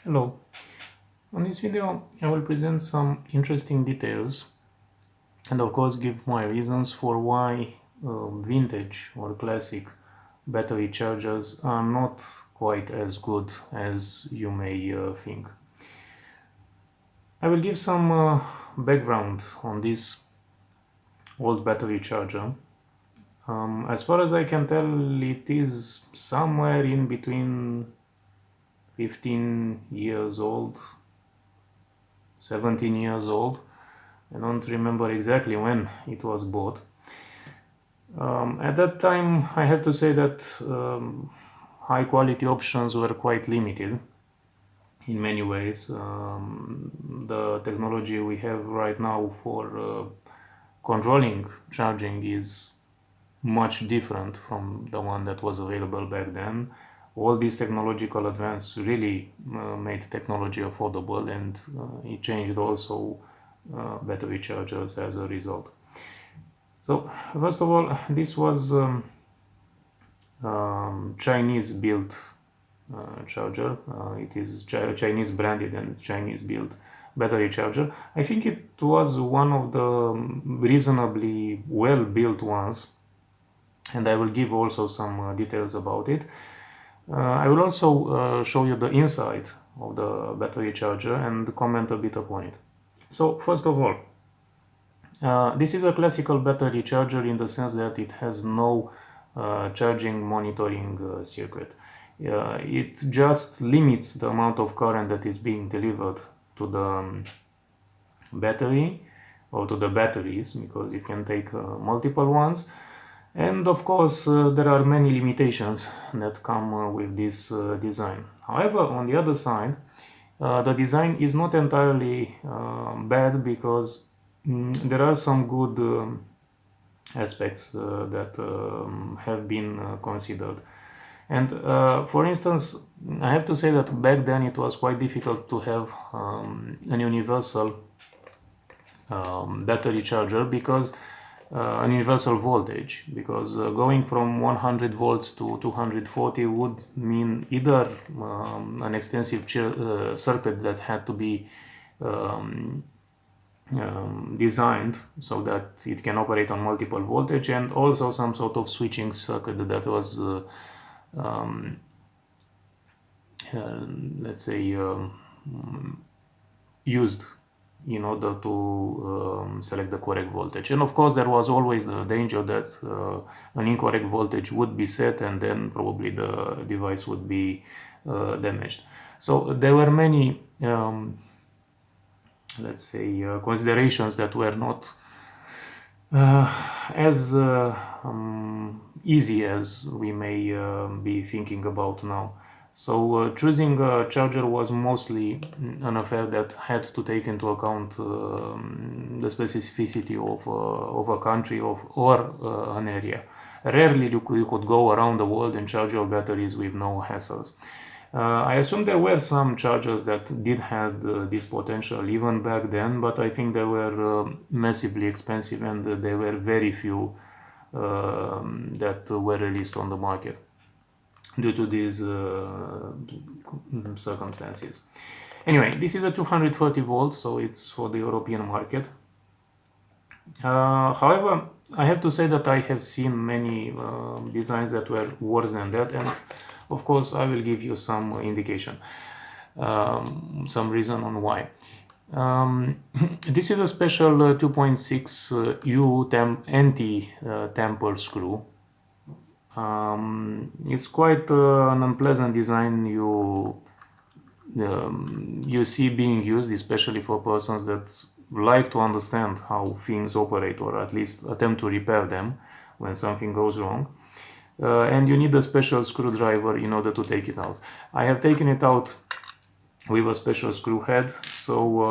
Hello. On this video I will present some interesting details and of course give my reasons for why vintage or classic battery chargers are not quite as good as you may think. I will give some background on this old battery charger. As far as I can tell, it is somewhere in between 15 years old, 17 years old. I don't remember exactly when it was bought. At that time, I have to say that high quality options were quite limited in many ways. The technology we have right now for controlling charging is much different from the one that was available back then. All these technological advances really made technology affordable, and it changed also battery chargers as a result. So first of all, this was Chinese built charger. It is Chinese branded and Chinese built battery charger. I think it was one of the reasonably well built ones, and I will give also some details about it. I will also show you the inside of the battery charger and comment a bit upon it. So first of all, this is a classical battery charger in the sense that it has no charging monitoring circuit. It just limits the amount of current that is being delivered to the battery or to the batteries, because you can take multiple ones. And of course, there are many limitations that come with this design. However, on the other side, the design is not entirely bad, because there are some good aspects that have been considered. And for instance, I have to say that back then it was quite difficult to have an universal battery charger, because an universal voltage, because going from 100 volts to 240 would mean either an extensive circuit that had to be designed so that it can operate on multiple voltage, and also some sort of switching circuit that was let's say used in order to select the correct voltage. And of course, there was always the danger that an incorrect voltage would be set, and then probably the device would be damaged. So there were many let's say considerations that were not as easy as we may be thinking about now. So choosing a charger was mostly an affair that had to take into account the specificity of a country or an area. Rarely you could go around the world and charge your batteries with no hassles. I assume there were some chargers that did have this potential even back then, but I think they were massively expensive, and there were very few that were released on the market due to these circumstances. Anyway, this is a 240 volts, so it's for the European market. However, I have to say that I have seen many designs that were worse than that, and of course I will give you some indication, some reason on why. This is a special 2.6 U anti-tamper screw. It's quite an unpleasant design you see being used, especially for persons that like to understand how things operate, or at least attempt to repair them when something goes wrong. And you need a special screwdriver in order to take it out. I have taken it out with a special screw head, so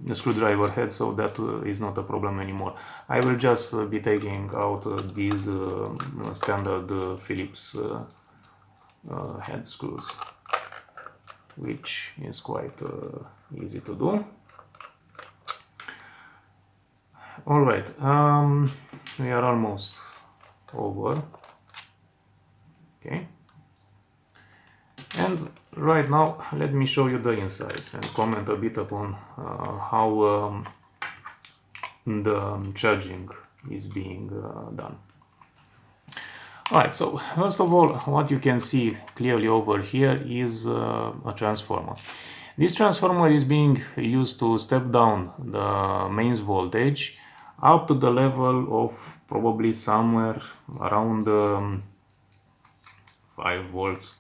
a screwdriver head, so that is not a problem anymore. I will just be taking out these standard Phillips head screws, which is quite easy to do. All right, we are almost over. Okay, and right now let me show you the insides and comment a bit upon how the charging is being done. Alright, so first of all, what you can see clearly over here is a transformer. This transformer is being used to step down the mains voltage up to the level of probably somewhere around 5 volts.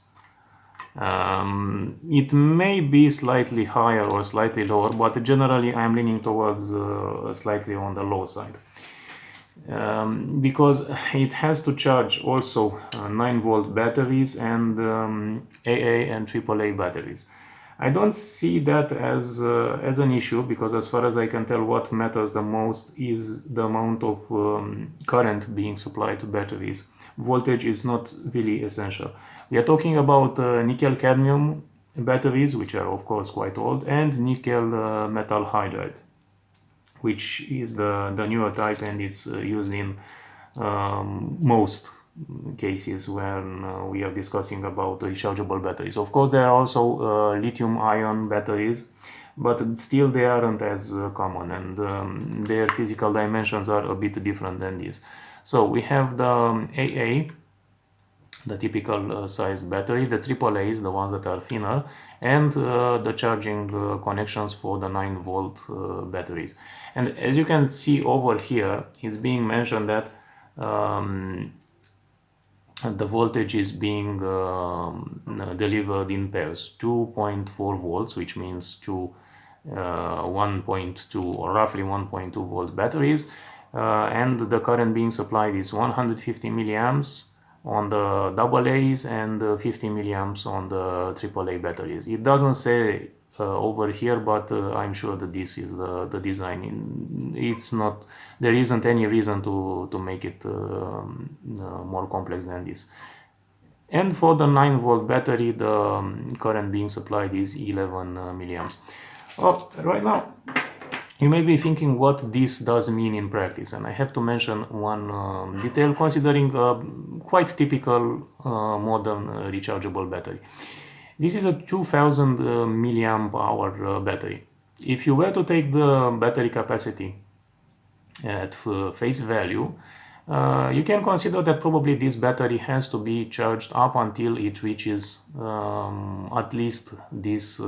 It may be slightly higher or slightly lower, but generally I'm leaning towards slightly on the low side. Because it has to charge also 9-volt batteries and AA and AAA batteries. I don't see that as an issue, because as far as I can tell, what matters the most is the amount of current being supplied to batteries. Voltage is not really essential. We are talking about nickel-cadmium batteries, which are of course quite old, and nickel metal hydride, which is the newer type, and it's used in most cases when we are discussing about rechargeable batteries. Of course, there are also lithium-ion batteries, but still they aren't as common, and their physical dimensions are a bit different than this. So we have the AA, the typical size battery, the AAAs, the ones that are thinner, and the charging connections for the 9-volt batteries. And as you can see over here, it's being mentioned that the voltage is being delivered in pairs, 2.4 volts, which means to 1.2 or roughly 1.2 volt batteries, and the current being supplied is 150 milliamps on the AA's and 50 milliamps on the AAA batteries. It doesn't say over here, but I'm sure that this is the design. It's not, there isn't any reason to make it more complex than this. And for the 9-volt battery, the current being supplied is 11 milliamps. Oh, right now you may be thinking what this does mean in practice, and I have to mention one detail, considering a quite typical modern rechargeable battery. This is a 2000 milliamp hour battery. If you were to take the battery capacity at face value, you can consider that probably this battery has to be charged up until it reaches at least this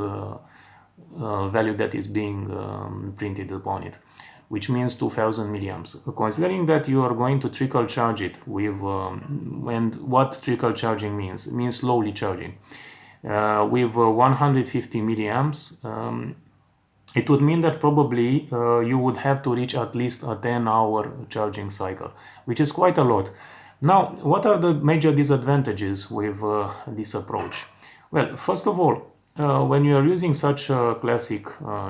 value that is being printed upon it, which means 2000 milliamps. Considering that you are going to trickle charge it with, and what trickle charging means, it means slowly charging. With 150 milliamps, it would mean that probably you would have to reach at least a 10-hour charging cycle, which is quite a lot. Now, what are the major disadvantages with this approach? Well, first of all, when you are using such a classic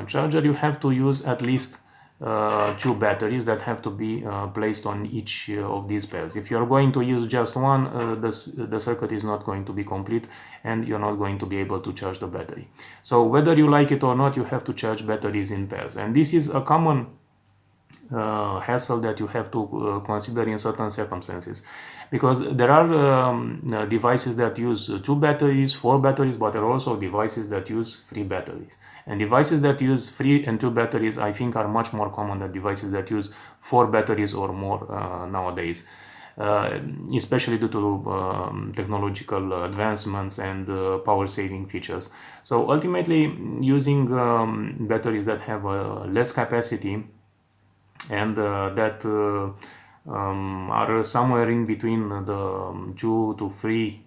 charger, you have to use at least 2 batteries that have to be placed on each of these pairs. If you're going to use just one, the circuit is not going to be complete, and you're not going to be able to charge the battery. So whether you like it or not, you have to charge batteries in pairs, and this is a common hassle that you have to consider in certain circumstances, because there are devices that use 2 batteries, 4 batteries, but there are also devices that use 3 batteries. And devices that use 3 and 2 batteries, I think, are much more common than devices that use 4 batteries or more nowadays, especially due to technological advancements and power saving features. So ultimately, using batteries that have less capacity and that are somewhere in between the 2 to 3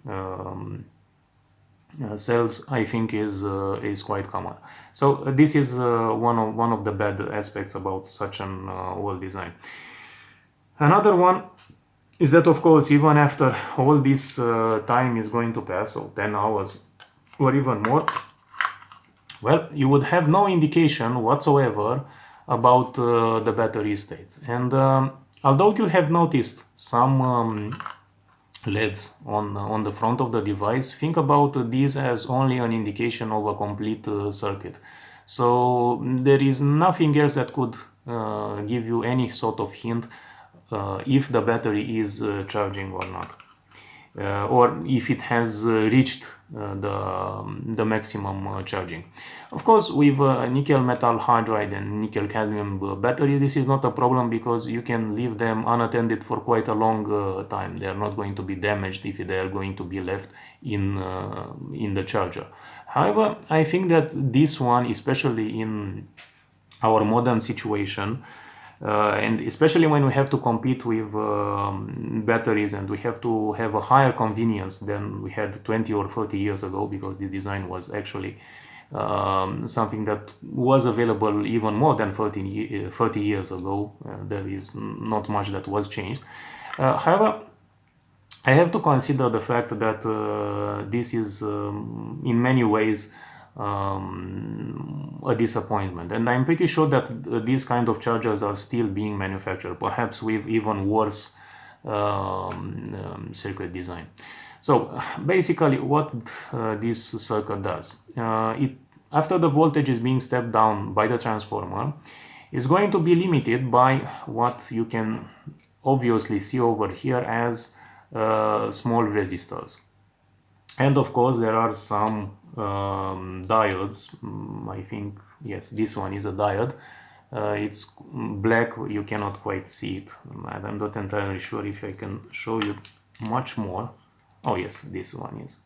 cells, I think is quite common. So this is one of the bad aspects about such an old design. Another one is that, of course, even after all this time is going to pass, so 10 hours or even more, well, you would have no indication whatsoever about the battery state. And although you have noticed some LEDs on the front of the device, think about these as only an indication of a complete circuit. So there is nothing else that could give you any sort of hint if the battery is charging or not, or if it has reached the maximum charging. Of course, with nickel metal hydride and nickel cadmium batteries, this is not a problem because you can leave them unattended for quite a long time. They are not going to be damaged if they are going to be left in the charger. However, I think that this one, especially in our modern situation, and especially when we have to compete with batteries and we have to have a higher convenience than we had 20 or 30 years ago, because this design was actually something that was available even more than 30 years ago. There is not much that was changed. However, I have to consider the fact that this is in many ways a disappointment, and I'm pretty sure that these kind of chargers are still being manufactured, perhaps with even worse circuit design. So basically what this circuit does, after the voltage is being stepped down by the transformer, is going to be limited by what you can obviously see over here as small resistors. And of course there are some diodes. I think, yes, this one is a diode. It's black, you cannot quite see it. I'm not entirely sure if I can show you much more. Oh yes, this one is.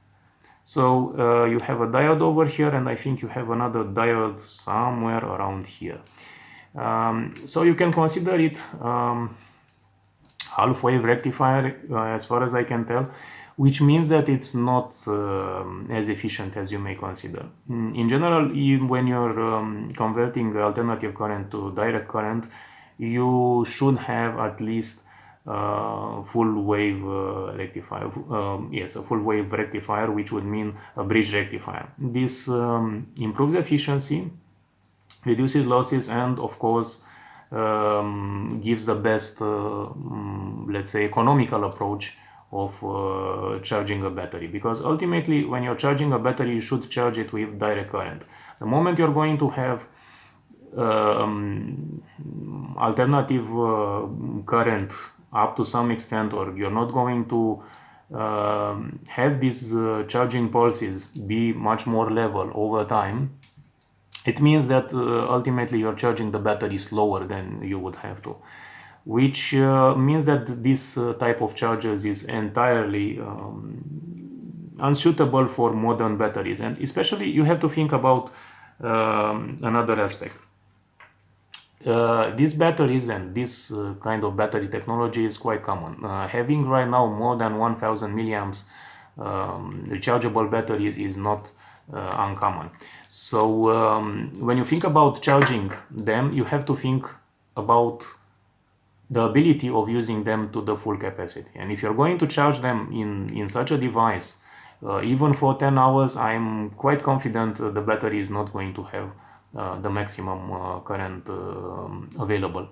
So you have a diode over here, and I think you have another diode somewhere around here. So you can consider it half-wave rectifier, as far as I can tell, which means that it's not as efficient as you may consider. In general, when you're converting alternative current to direct current, you should have at least full wave rectifier. Yes, a full wave rectifier, which would mean a bridge rectifier. This improves efficiency, reduces losses, and of course gives the best, let's say, economical approach of charging a battery, because ultimately when you're charging a battery you should charge it with direct current. The moment you're going to have alternative current up to some extent, or you're not going to have these charging pulses be much more level over time, it means that ultimately you're charging the battery slower than you would have to, which means that this type of chargers is entirely unsuitable for modern batteries. And especially you have to think about another aspect. These batteries and this kind of battery technology is quite common. Having right now more than 1000 milliamps rechargeable batteries is not uncommon. So when you think about charging them, you have to think about the ability of using them to the full capacity. And if you're going to charge them in such a device, even for 10 hours, I'm quite confident the battery is not going to have the maximum current available.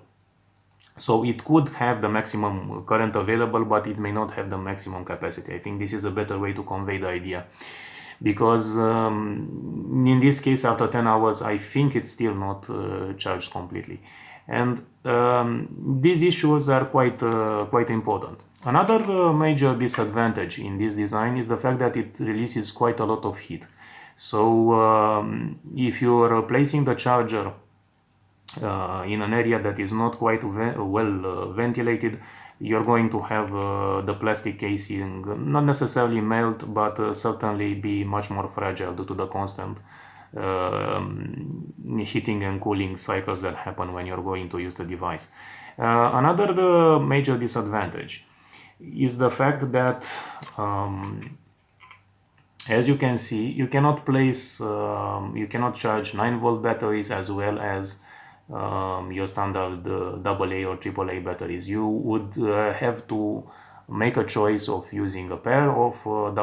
So it could have the maximum current available, but it may not have the maximum capacity. I think this is a better way to convey the idea, because in this case, after 10 hours, I think it's still not charged completely. And these issues are quite important. Another major disadvantage in this design is the fact that it releases quite a lot of heat. So if you're placing the charger in an area that is not quite well ventilated, you're going to have the plastic casing not necessarily melt, but certainly be much more fragile due to the constant heating and cooling cycles that happen when you're going to use the device. Another major disadvantage is the fact that as you can see, you cannot place, you cannot charge 9-volt batteries as well as your standard AA or AAA batteries. You would have to make a choice of using a pair of AA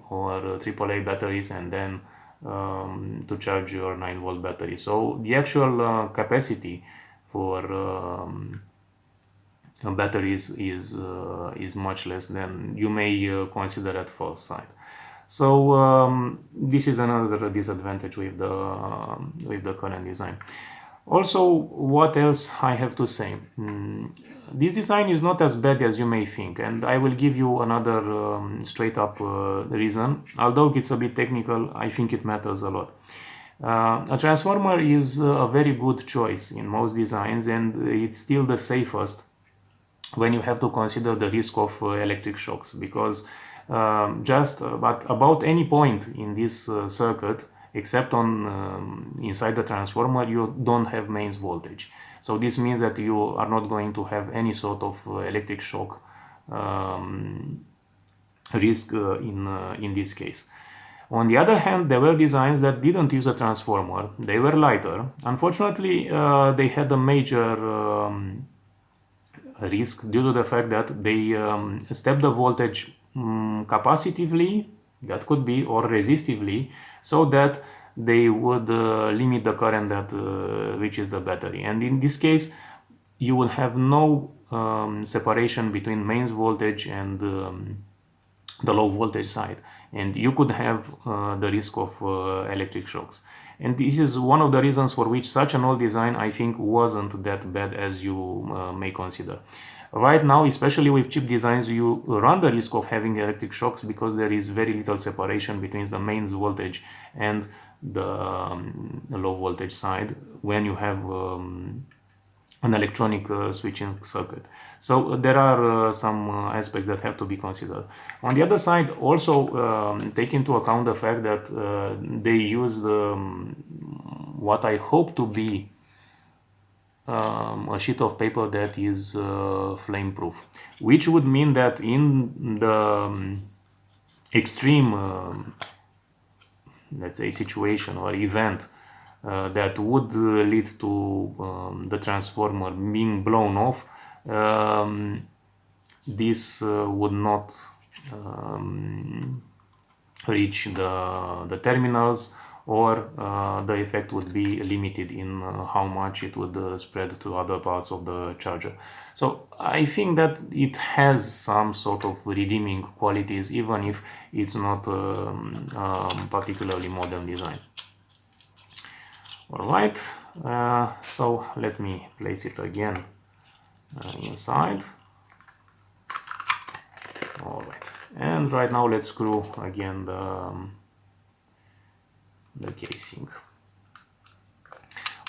or AAA batteries and then to charge your 9-volt battery. So the actual capacity for batteries is much less than you may consider at first sight. So this is another disadvantage with the current design. Also, what else I have to say? This design is not as bad as you may think, and I will give you another straight up reason. Although it's a bit technical, I think it matters a lot. A transformer is a very good choice in most designs, and it's still the safest when you have to consider the risk of electric shocks, because just about any point in this circuit, except on inside the transformer, you don't have mains voltage. So this means that you are not going to have any sort of electric shock risk in this case. On the other hand, there were designs that didn't use a transformer. They were lighter. Unfortunately, they had a major risk due to the fact that they step the voltage capacitively, that could be, or resistively, so that they would limit the current that reaches the battery. And in this case, you will have no separation between mains voltage and the low voltage side, and you could have the risk of electric shocks. And this is one of the reasons for which such an old design, I think, wasn't that bad as you may consider. Right now, especially with cheap designs, you run the risk of having electric shocks because there is very little separation between the mains voltage and the low voltage side when you have an electronic switching circuit. So there are some aspects that have to be considered. On the other side, also take into account the fact that they use what I hope to be a sheet of paper that is flame proof, which would mean that in the extreme let's say situation or event that would lead to the transformer being blown off, this would not reach the terminals, or the effect would be limited in how much it would spread to other parts of the charger. So I think that it has some sort of redeeming qualities, even if it's not particularly modern design. Alright, so let me place it again inside. Alright, and right now let's screw again the casing.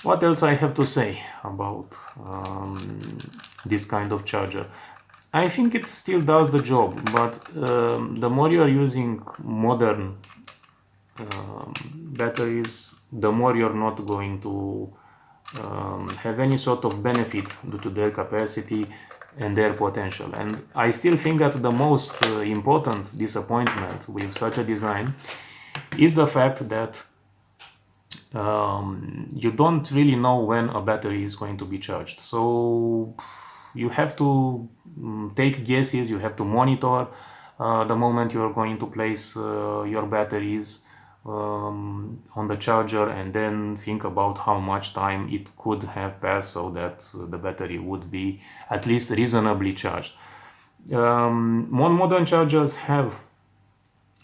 What else I have to say about this kind of charger? I think it still does the job, but the more you are using modern batteries, the more you're not going to have any sort of benefit due to their capacity and their potential. And I still think that the most important disappointment with such a design is the fact that you don't really know when a battery is going to be charged. So you have to take guesses, you have to monitor the moment you're going to place your batteries on the charger, and then think about how much time it could have passed so that the battery would be at least reasonably charged. More modern chargers have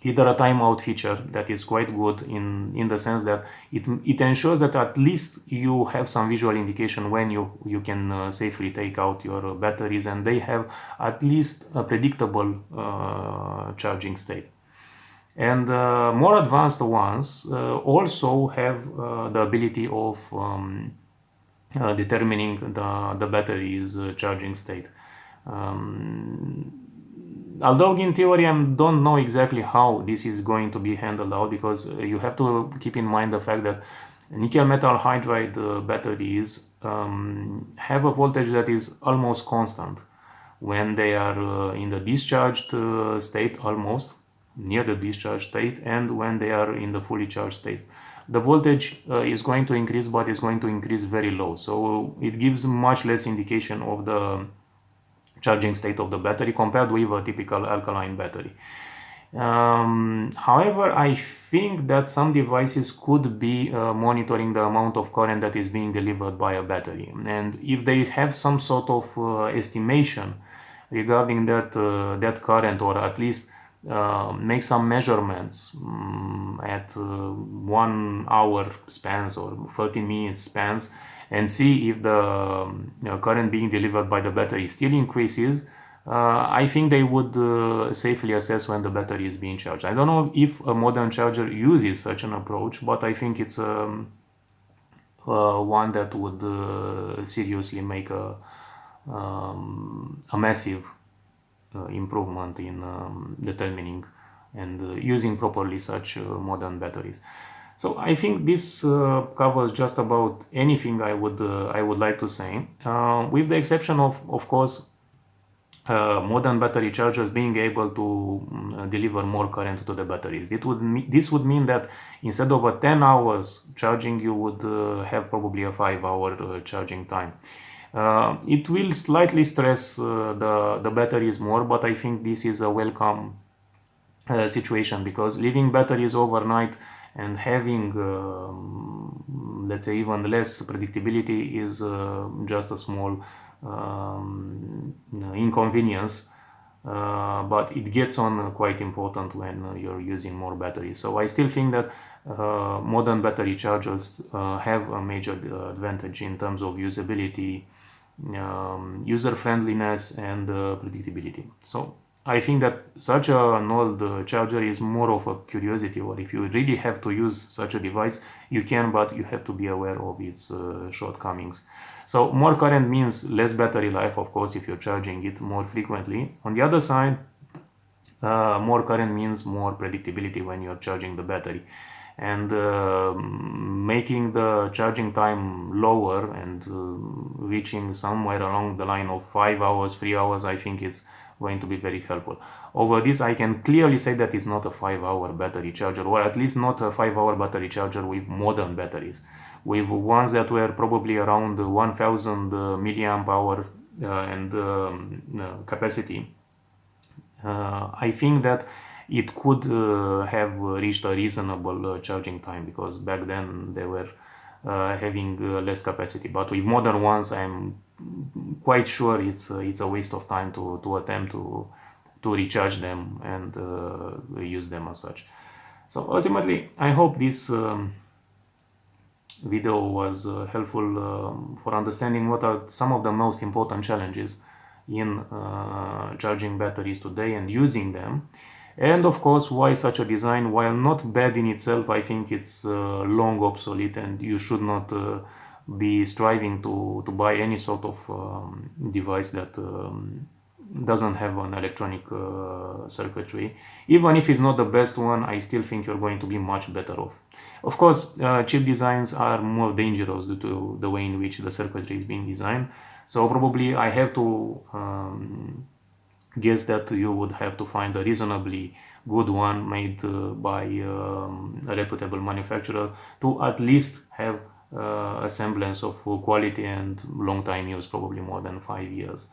either a timeout feature that is quite good in the sense that it ensures that at least you have some visual indication when you can safely take out your batteries, and they have at least a predictable charging state. And more advanced ones also have the ability of determining the battery's charging state. Although in theory I don't know exactly how this is going to be handled out, because you have to keep in mind the fact that nickel metal hydride batteries have a voltage that is almost constant when they are in the discharged state, almost near the discharge state, and when they are in the fully charged state. The voltage is going to increase, but it's going to increase very low, so it gives much less indication of the charging state of the battery compared with a typical alkaline battery. However, I think that some devices could be monitoring the amount of current that is being delivered by a battery, and if they have some sort of estimation regarding that current, or at least make some measurements at 1 hour spans or 13 minutes spans and see if the current being delivered by the battery still increases, I think they would safely assess when the battery is being charged. I don't know if a modern charger uses such an approach, but I think it's one that would seriously make a massive improvement in determining and using properly such modern batteries. So I think this covers just about anything I would like to say, with the exception of course, modern battery chargers being able to deliver more current to the batteries. This would mean that instead of a 10 hours charging, you would have probably a 5-hour charging time. It will slightly stress the batteries more, but I think this is a welcome situation, because leaving batteries overnight and having let's say even less predictability is just a small inconvenience, but it gets on quite important when you're using more batteries. So I still think that modern battery chargers have a major advantage in terms of usability, user friendliness, and predictability. So I think that such an old charger is more of a curiosity, or if you really have to use such a device, you can, but you have to be aware of its shortcomings. So more current means less battery life, of course, if you're charging it more frequently. On the other side, more current means more predictability when you're charging the battery. And making the charging time lower and reaching somewhere along the line of 5 hours, 3 hours, I think it's going to be very helpful. Over this, I can clearly say that it's not a 5-hour battery charger, or at least not a 5-hour battery charger with modern batteries. With ones that were probably around 1000 milliamp hour and capacity, I think that it could have reached a reasonable charging time, because back then they were having less capacity. But with modern ones, I'm quite sure it's a waste of time to attempt to recharge them and use them as such. So ultimately, I hope this video was helpful for understanding what are some of the most important challenges in charging batteries today and using them. And of course, why such a design, while not bad in itself, I think it's long obsolete, and you should not be striving to buy any sort of device that doesn't have an electronic circuitry. Even if it's not the best one, I still think you're going to be much better off. Of course, chip designs are more dangerous due to the way in which the circuitry is being designed. So probably I have to guess that you would have to find a reasonably good one made by a reputable manufacturer to at least have a semblance of quality and long time use, probably more than 5 years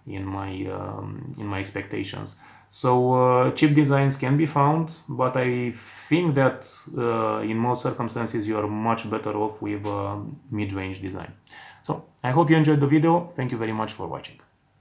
in my expectations. So chip designs can be found, but I think that in most circumstances you are much better off with mid-range design. So I hope you enjoyed the video. Thank you very much for watching.